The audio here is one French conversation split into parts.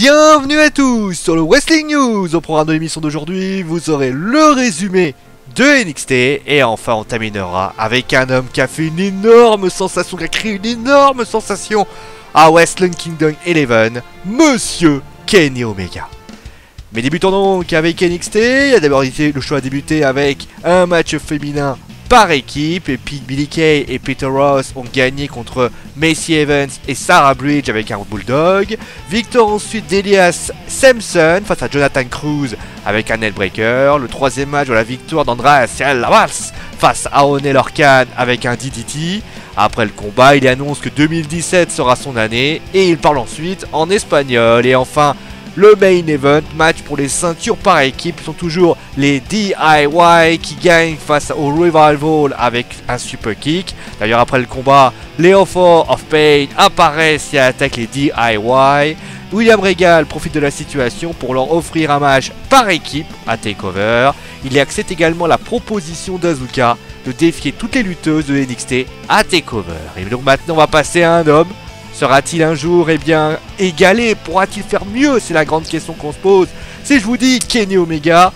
Bienvenue à tous sur le Wrestling News. Au programme de l'émission d'aujourd'hui, vous aurez le résumé de NXT et enfin on terminera avec un homme qui a fait une énorme sensation, qui a créé une énorme sensation à Wrestling Kingdom 11, Monsieur Kenny Omega. Mais débutons donc avec NXT. Il y a d'abord le choix à débuter avec un match féminin par équipe, et puis Billie Kay et Peter Ross ont gagné contre Macy Evans et Sarah Bridge avec un Bulldog. Victoire ensuite d'Elias Samson face à Jonathan Cruz avec un Nailbreaker. Le troisième match de la victoire d'Andreas Lavas face à Oney Lorcan avec un DDT. Après le combat, il annonce que 2017 sera son année et il parle ensuite en espagnol. Et enfin, le main event, match pour les ceintures par équipe, sont toujours les DIY qui gagnent face au Revival avec un super kick. D'ailleurs, après le combat, les Authors of Pain apparaissent et attaquent les DIY. William Regal profite de la situation pour leur offrir un match par équipe à TakeOver. Il accepte également la proposition d'Azuka de défier toutes les lutteuses de NXT à TakeOver. Et donc maintenant, on va passer à un homme. Sera-t-il un jour, égalé? Pourra-t-il faire mieux? C'est la grande question qu'on se pose. Si je vous dis Kenny Omega,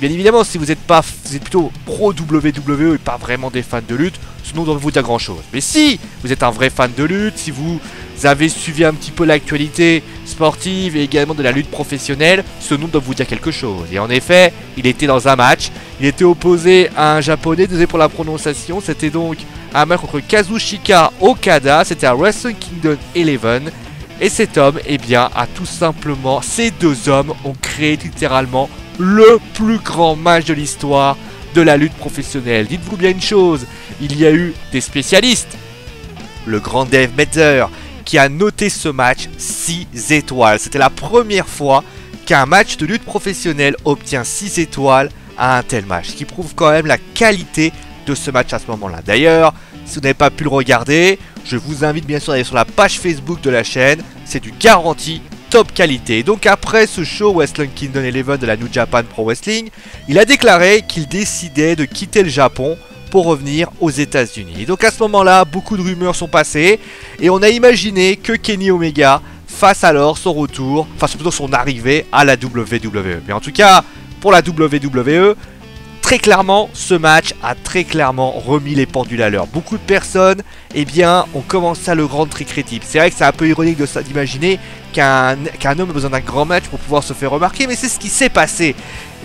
bien évidemment, si vous êtes plutôt pro WWE et pas vraiment des fans de lutte, ce nom doit vous dire grand chose. Mais si vous êtes un vrai fan de lutte, si vous avez suivi un petit peu l'actualité sportive et également de la lutte professionnelle, ce nom doit vous dire quelque chose. Et en effet, il était dans un match, il était opposé à un japonais, désolé pour la prononciation, c'était donc un match contre Kazuchika Okada, c'était à Wrestle Kingdom 11. Et cet homme, a tout simplement, ces deux hommes ont créé littéralement le plus grand match de l'histoire de la lutte professionnelle. Dites-vous bien une chose, il y a eu des spécialistes, le grand Dave Meltzer, qui a noté ce match 6 étoiles. C'était la première fois qu'un match de lutte professionnelle obtient 6 étoiles à un tel match, ce qui prouve quand même la qualité de ce match à ce moment-là. D'ailleurs, si vous n'avez pas pu le regarder, je vous invite bien sûr à aller sur la page Facebook de la chaîne. C'est du garanti top qualité. Donc après ce show Wrestling Kingdom 11 de la New Japan Pro Wrestling, il a déclaré qu'il décidait de quitter le Japon pour revenir aux États-Unis. Donc à ce moment-là, beaucoup de rumeurs sont passées et on a imaginé que Kenny Omega fasse alors son retour, enfin plutôt son arrivée à la WWE. Mais en tout cas, pour la WWE, très clairement, ce match a très clairement remis les pendules à l'heure. Beaucoup de personnes, ont commencé à le rendre très crédible. C'est vrai que c'est un peu ironique d'imaginer qu'un homme a besoin d'un grand match pour pouvoir se faire remarquer, mais c'est ce qui s'est passé.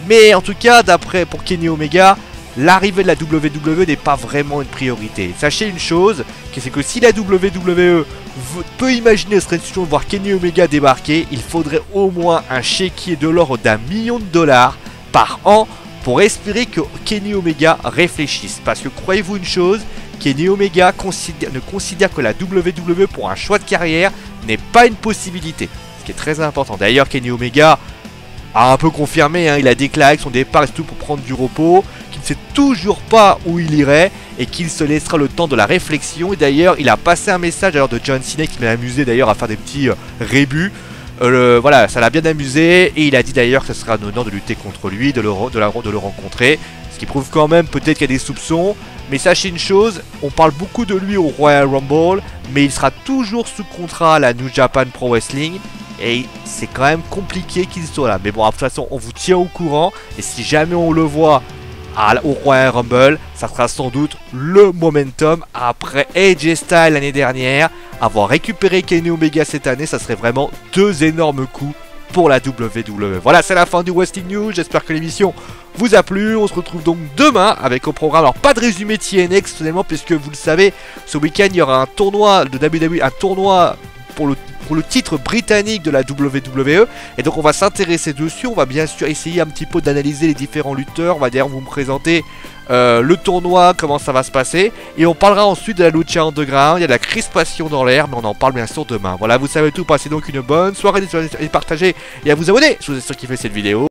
Mais en tout cas, pour Kenny Omega, l'arrivée de la WWE n'est pas vraiment une priorité. Sachez une chose, c'est que si la WWE peut imaginer cette situation de voir Kenny Omega débarquer, il faudrait au moins un chéquier de l'ordre d'1 million de dollars par an pour espérer que Kenny Omega réfléchisse. Parce que croyez-vous une chose, Kenny Omega ne considère que la WWE pour un choix de carrière n'est pas une possibilité. Ce qui est très important. D'ailleurs, Kenny Omega a un peu confirmé, il a déclaré que son départ est tout pour prendre du repos, qu'il ne sait toujours pas où il irait et qu'il se laissera le temps de la réflexion. Et d'ailleurs, il a passé un message de John Cena qui m'a amusé d'ailleurs à faire des petits rébus. Voilà, ça l'a bien amusé et il a dit d'ailleurs que ce sera un honneur de lutter contre lui, de le rencontrer. Ce qui prouve quand même peut-être qu'il y a des soupçons. Mais sachez une chose, on parle beaucoup de lui au Royal Rumble, mais il sera toujours sous contrat à la New Japan Pro Wrestling. Et c'est quand même compliqué qu'il soit là. Mais bon, de toute façon, on vous tient au courant. Et si jamais on le voit au Royal Rumble, ça sera sans doute le momentum. Après AJ Styles l'année dernière, avoir récupéré Kenny Omega cette année, ça serait vraiment deux énormes coups pour la WWE. Voilà, c'est la fin du Wrestling News. J'espère que l'émission vous a plu. On se retrouve donc demain avec au programme, alors pas de résumé TNA exceptionnellement, puisque vous le savez, ce week-end il y aura un tournoi de WWE, un tournoi pour le titre britannique de la WWE. Et donc on va s'intéresser dessus. On va bien sûr essayer un petit peu d'analyser les différents lutteurs. On va d'ailleurs vous me présenter le tournoi, comment ça va se passer. Et on parlera ensuite de la Lucha Underground. Il y a de la crispation dans l'air, mais on en parle bien sûr demain. Voilà, vous savez tout. Passez donc une bonne soirée. N'hésitez pas à partager et à vous abonner si vous êtes sûr qu'il fait cette vidéo.